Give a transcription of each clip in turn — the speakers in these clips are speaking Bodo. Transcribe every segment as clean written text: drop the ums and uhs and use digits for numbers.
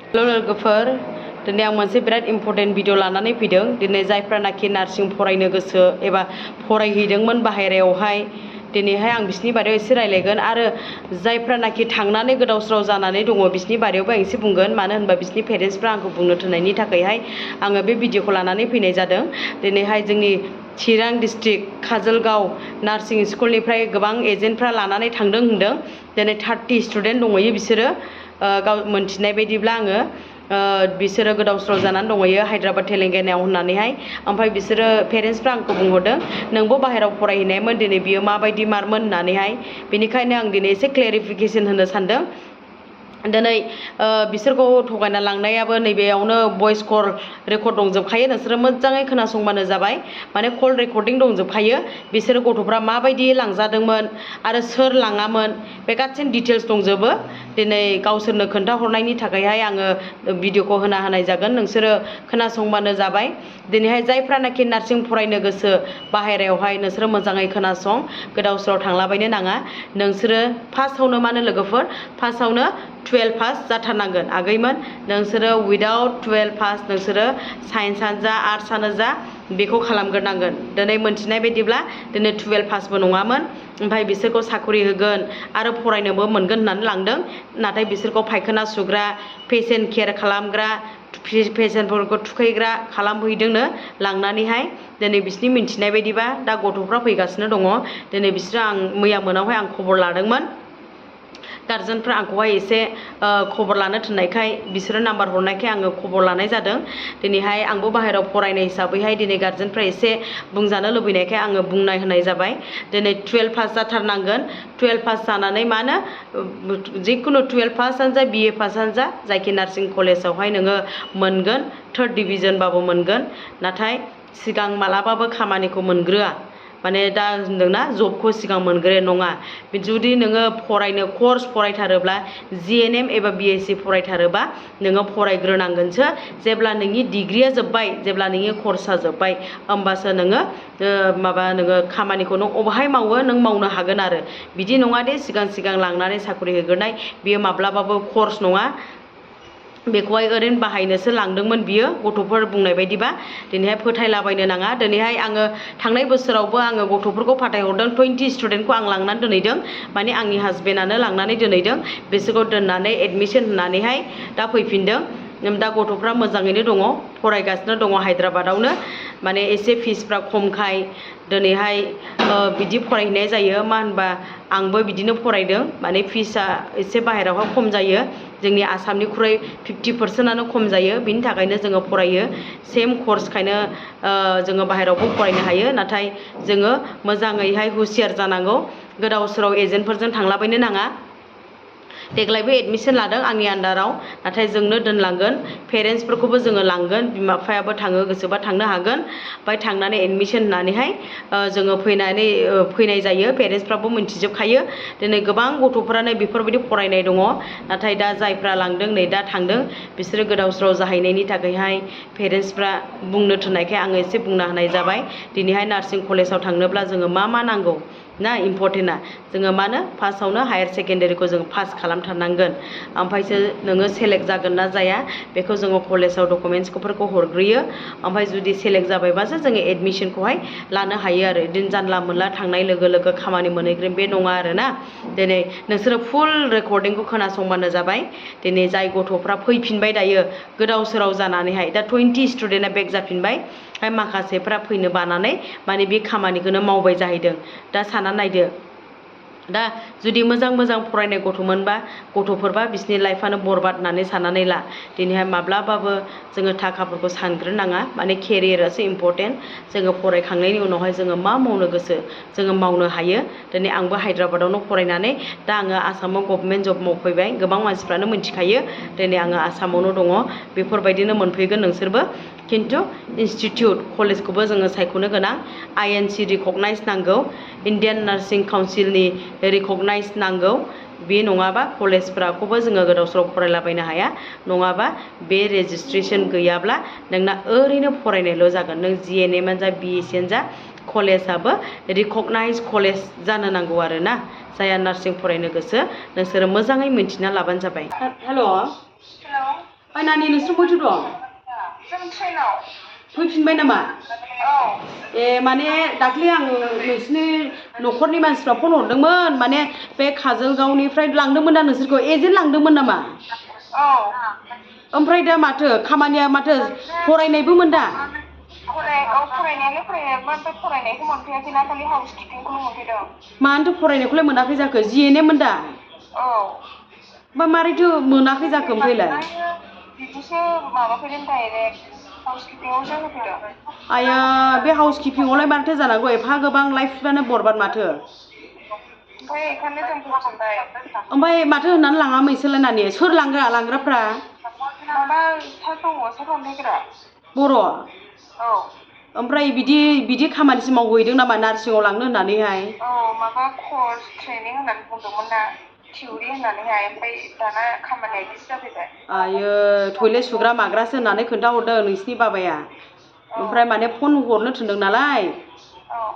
हेलो लोगोफोर दिनै आं मोनसे बिराद इम्पर्टेन्ट भिडिअ लानानै फैदों दिनै जायफ्रानाखि नार्सिं फरायनो गोसो एबा फरायहैदोंमोन बाहेरायावहाय दिनैहाय आं बिसिनि बारेयाव एसे रायलायगोन आरो जायफ्रानाखि थांनानै गोदाव सोराव जानानै दङ बिसिनि बारेयावबो आं एसे बुंगोन मानो होनबा बिसिनि पेरेन्टसफ्रा आंखौ बुंनो थिननायनि थाखायहाय आङो बे भिडिअखौ लानानै फैनाय जादों दिनैहाय जोंनि चिरां डिस्ट्रिक्ट काजलगाव नार्सिं स्कुलनिफ्राय गोबां एजेन्टफ्रा लानानै थांदों होनदों दिनै 30 स्टुडेन्ट दंहैयो बिसोरो गाव मोनथिनाय बायदिब्ला आङो बिसोरो गोदाव सोराव जानानै दंहैयो हायद्राबाद तेलेंगानायाव होननानैहाय ओमफ्राय बिसोरो पेरेन्टसफ्रा आंखौ बुंहरदों नोंबो बाहेरायाव फरायहैनायमोन दिनै बियो माबायदि मारमोन होननानैहाय बेनिखायनो आं दिनै एसे क्लेरिफिकेसन होनो सानदों दिनै बिसोरखौ थगायना लांनायाबो नैबेयावनो भइस कल रेकर्ड दंजोबखायो नोंसोरो मोजाङै खोनासंबानो जाबाय माने कल रेकर्डिं दंजोबखायो बिसोरो गथ'फ्रा माबायदि लांजादोंमोन आरो सोर लाङामोन बे गासिन डिटेल्स दंजोबो दिनै गावसोरनो खोन्थाहरनायनि थाखायहाय आङो भिडिअखौ होनाय जागोन नोंसोरो खोनासंबानो जाबाय दिनैहाय जायफ्रानाखि नार्सिं फरायनो गोसो बाहेरायावहाय नोंसोरो मोजाङै खोनासं गोदाव सोराव थांलाबायनो नाङा नोंसोरो फार्स्टआवनो मानो लोगोफोर फार्स्टआवनो 12 पास जाथारनांगोन आगैमोन नोंसोरो उइदाउट 12 पास नोंसोरो साइन्सआनो जा आर्ट्सआनो जा बेखौ खालामग्रोनांगोन दिनै मोनथिनाय बायदिब्ला दिनै 12 पासबो नङामोन ओमफ्राय बिसोरखौ साखरि होगोन आरो फरायनोबो मोनगोन होननानै लांदों नाथाय बिसोरखौ फायखाना सुग्रा पेसेन्ट केयार खालामग्रा पेसेन्टफोरखौ थुखैग्रा खालामहैदोंनो लांनानैहाय दिनै बिसिनि मिन्थिनाय बायदिबा दा गथ'फ्रा फैगासिनो दङ दिनै बिसोरो आं मैया मोनावहाय आं खबर लादोंमोन गार्जेनफ्रा आंखौहाय एसे खबर लानो थिननायखाय बिसोरो नाम्बार हरनायखाय आङो खबर लानाय जादों दिनैहाय आंबो बाहेरायाव फरायनाय हिसाबैहाय दिनै गार्जेनफ्रा एसे बुंजानो लुबैनायखाय आङो बुंनाय होनाय जाबाय दिनै 12 पास जाथारनांगोन 12 पास जानानै मानो जिखुनु 12 पासआनो जा BA पासआनो जा जायखि नार्सिं कलेजावहाय नोङो मोनगोन 3rd डिभिजनबाबो मोनगोन नाथाय सिगां मालाबाबो खामानिखौ मोनग्रोआ माने दा होनदोंना जबखौ सिगां मोनग्रोनाय नङा जुदि नोङो फरायनो कर्स फरायथारोब्ला GNM एबा BSc फरायथारोबा नोङो फरायग्रोनांगोनसो जेब्ला नोंनि डिग्रिया जोब्बाय जेब्ला नोंनि कर्सआ जोब्बाय होमबासो नोङो नोङो खामानिखौ नों अबहाय मावो नों मावनो हागोन आरो बिदि नङा दे सिगां लांनानै साखरि होग्रोनाय बियो माब्लाबाबो कर्स नङा बेखौहाय ओरैनो बाहायनोसो लांदोंमोन बियो गथ'फोर बुंनाय बायदिबा दिनैहाय फोथायलाबायनो नाङा दिनैहाय आङो थांनाय बोसोरावबो आङो गथ'फोरखौ फाथायहरदों 20 स्टुडेन्टखौ आं लांनानै दोनहैदों माने आंनि हासबेन्डआनो लांनानै दोनहैदों बिसोरखौ दोननानै एडमिसन होनानैहाय दा फैफिनदों दा गथ'फ्रा मोजाङैनो दङ फरायगासिनो दङ हायद्राबादावनो माने एसे फिसफ्रा खमखाय दिनैहाय बिदि फरायहैनाय जायो मा होनबा आंबो बिदिनो फरायदों माने फिसआ एसे बाहेरायावहाय खम जायो जोंनि आसामनिख्रुइ 50%आनो खम जायो बिनि थाखायनो जोङो फरायो सेम कर्सखायनो जोङो बाहेरायावबो फरायनो हायो नाथाय जोङो मोजाङैहाय हुसियार जानांगौ गोदाव सोराव एजेन्टफोरजों थांलाबायनो नाङा देग्लायबो एडमिसन लादों आंनि आन्डाराव नाथाय जोंनो दोनलांगोन पेरेन्टसफोरखौबो जोङो लांगोन बिमा बिफायाबो थाङो गोसोबा थांनो हागोन ओमफ्राय थांनानै एडमिसन होनानैहाय जोङो फैनाय जायो पेरेन्टसफ्राबो मिन्थिजोबखायो दिनै गोबां गथ'फोरानो बेफोरबायदि फरायनाय दङ नाथाय दा जायफ्रा लांदों नै दा थांदों बिसोरो गोदाव सोराव जाहैनायनि थाखायहाय पेरेन्टसफ्रा बुंनो थिननायखाय आङो एसे बुंना होनाय जाबाय दिनैहाय नार्सिं कलेजाव थांनोब्ला जोङो मा नांगौ ना इम्पर्टेन्टआ जोङो मानो फार्स्टआवनो हायार सेकेन्डारिखौ जोङो पास खालामथारनांगोन ओमफ्रायसो नोङो सेलेक्ट जागोन ना जाया बेखौ जोङो कलेजाव डकुमेन्टसफोरखौ हरग्रोयो ओमफ्राय जुदि सेलेक्ट जाबायबासो जोङो एडमिसनखौहाय लानो हायो आरो बिदिनो जानला मोनला थांनाय लोगो खामानि मोनहैगोन बे नङा आरोना दिनै नोंसोरो फुल रेकर्डिंखौ खोनासंबानो जाबाय दिनै जाय गथ'फ्रा फैफिनबाय दायो गोदाव सोराव जानानैहाय दा 20 स्टुडेन्टआ बेक जाफिनबाय ओमफ्राय माखासेफ्रा फैनो बानानै माने बे खामानिखौनो मावबाय जाहैदों दा सानना नायदो दा जुदि मोजां फरायनाय गथ'फोरबा बिसोरनि लाइफआनो बरबाद होननानै साननानै ला दिनैहाय माब्लाबाबो जोङो थाखाफोरखौ सानग्रोनाङा माने केरियारासो इम्पर्टेन्ट जोङो फरायखांनायनि उनावहाय जोङो मा मावनो गोसो जोङो मावनो हायो दिनै आंबो हायद्राबादावनो फरायनानै दा आङो आसामाव गभर्नमेन्ट जब मावफैबाय गोबां मानसिफ्रानो मिन्थिखायो दिनै आङो आसामावनो दङ बेफोरबायदिनो मोनफैगोन नोंसोरबो खिन्थु इनस्टिटिउट कलेजखौबो जोङो सायख'नो गोनां INC रिकगनाइज नांगौ इण्डियान नार्सिं काउन्सिलनि रिकगनाइज नांगौ बे नङाबा कलेजफोरखौबो जोङो गोदाव सोराव फरायलाबायनो हाया नङाबा बे रेजिस्ट्रेसन गैयाब्ला नोंना ओरैनो फरायनायल' जागोन नों GNM आनो जा BSc आनो जा कलेजाबो रिकगनाइज कलेज जानो नांगौ आरो ना जायहा नार्सिं फरायनो गोसो नोंसोरो मोजाङै मिन्थिना लाबानो जाबाय हेल' ओइ नानि नोंसोर बयथो दं? जों ट्रेनाव फैफिनबाय नामा? औ ए माने दाख्लै आं नोंसिनि न'खरनि मानसिफ्रा फन हरदोंमोन माने बे काजलगावनिफ्राय लांदोंमोन ना नोंसोरखौ एजेन्ट लांदोंमोन नामा? औ ओमफ्राय दा माथो खामानिया माथो फरायनायबोमोन दा? फरायनायमोन बे फरायनायखौ मोनफैयाखैना खालि हाउस किपिंखौल' मोनफैदों। मानोथो फरायनायखौलाय मोनाखै जाखो? जिएनएममोन दा? औ मारैथो मोनाखै जाखो ओमफ्रायलाय? बिदिसो माबाफैदों डाइरेक्ट हाउस किपिंआवसो होफैदों। आया बे हाउस किपिंआवलाय माथो जानांगौ एफा गोबां लाइफआनो बरबाद माथो। ओमफ्राय बेखायनो जों फैफिनबाय। ओमफ्राय माथो होननानै लाङामोन बिसोरलाय नानि? सोर लांग्राफ्रा? माबा सार दङ सार रन्दैग्रा। बर'? औ ओमफ्राय बिदि खामानिसो मावहैदों नामा नार्सिंआव लांनो होननानैहाय? औ माबा कर्स ट्रेनिं होननानै बुंदोंमोन ना थिउरि होननानैहाय ओमफ्राय दाना खामानिया बिदिसो जाफैबाय। आयो टयलेट सुग्रा माग्रासो होननानै खोन्थाहरदों नोंसिनि बाबाया। ओमफ्राय माने फन हरनो थिनदों नालाय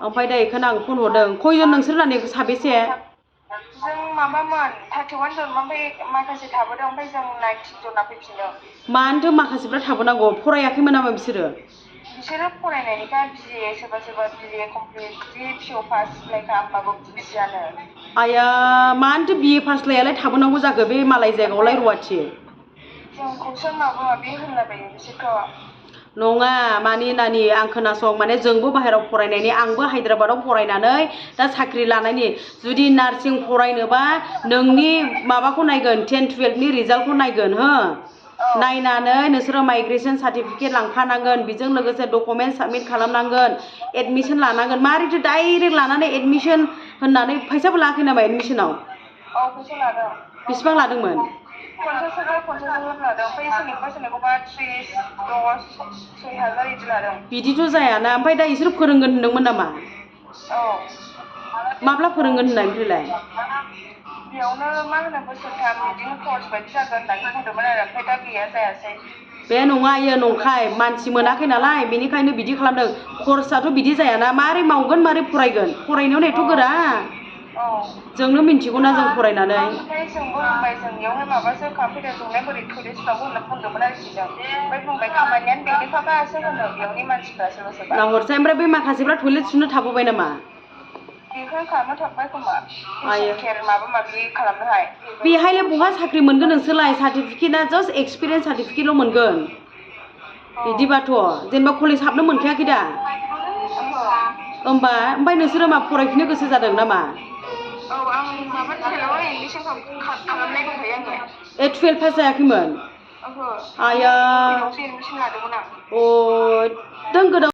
ओमफ्राय दा बेखौनो आं फन हरदों। खयजन नोंसोर नानि साबेसे? जों माबामोन 31 जन ओमफ्राय माखासे थाबोदों ओमफ्राय जों 19 जना फैफिनदों। मानोथो माखासेफ्रा थाबोनांगौ फरायाखैमोन नामा बिसोरो? बिसोरो फरायनायनिखा बिए सोरबा सोरबा बिए कमप्लिट जि पिअ पास लेखा होमबाबो बिजियानो। आया मानोथो बिए पासलायालाय थाबोनांगौ जाखो बे मालाय जायगायावलाय रुवाथि? जोंखौसो माबा माबि होनलाबायो बिसोरथ'। नङा मानि नानि आं खोनासं माने जोंबो बाहेरायाव फरायनायनि आंबो हायद्राबादाव फरायनानै दा साख्रि लानायनि जुदि नार्सिं फरायनोबा नोंनि माबाखौ नायगोन 10-12नि रिजाल्टखौ नायगोन हो नायनानै नोंसोरो माइग्रेसन सार्टिफिकेट लांफानांगोन बेजों लोगोसे डकुमेन्ट साबमिट खालामनांगोन एडमिसन लानांगोन मारैथो डाइरेक्ट लानानै एडमिसन होननानै फैसाबो लायाखै नामा एडमिसनाव? औ फैसा लादों। बेसेबां लादोंमोन? 50,000 लादों ओमफ्राय सोरनिखौबा 30,000-6,000 बिदि लादों। बिदिथ' जायाना ओमफ्राय दा इसोर फोरोंगोन होनदोंमोन नामा? औ माब्ला फोरोंगोन होननाय ओमफ्रायलाय? बेयावनो मा होनो बोसोरथाम बिदिनो कर्स बायदि जागोन होननानै बुंदोंमोन आरो ओमफ्राय दा गैया जायासै। बे नङा इयो नंखाय मानसि मोनाखै नालाय बेनिखायनो बिदि खालामदों। कर्सआथ' बिदि जायाना मारै मावगोन मारै फरायगोन फरायनायावनो एथ' गोरा जोंनो मिन्थिगौना जों फरायनानै। ओमफ्राय जोंबो बुंबाय जोंनियावहाय माबासो खालामफैदों जोंलाय बोरै टयलेट सुनांगौ होनना बुंदोंमोन आरोखि जों ओमफ्राय बुंबाय खामानियानो बेनोखासो होनो बेयावनि मानसिफ्रा सोरबा सोरबा। नाहरसाय ओमफ्राय बै माखासेफ्रा टयलेट सुनो थाबोबाय नामा? बेखौनो खालामनो थाबबाय खोमा आयो पेसेन्ट केयार माबा माबि खालामनोहाय। बेहायलाय बहा साख्रि मोनगोन नोंसोरलाय सार्टिफिकेटआ जास्ट एक्सपिरियेन्स सार्टिफिकेटल' मोनगोन। बिदिबाथ' जेनेबा कलेज हाबनो मोनखायाखै दा? ओमफ्राय नोंसोरो मा फरायफिननो गोसो जादों नामा? औ आं माबा 12आव एडमिसन खालामनाय दंखायो आंनिया। ए 12 पास जायाखैमोन? ओहो आया एडमिसन लादोंमोन आं। अ दोन गोदाव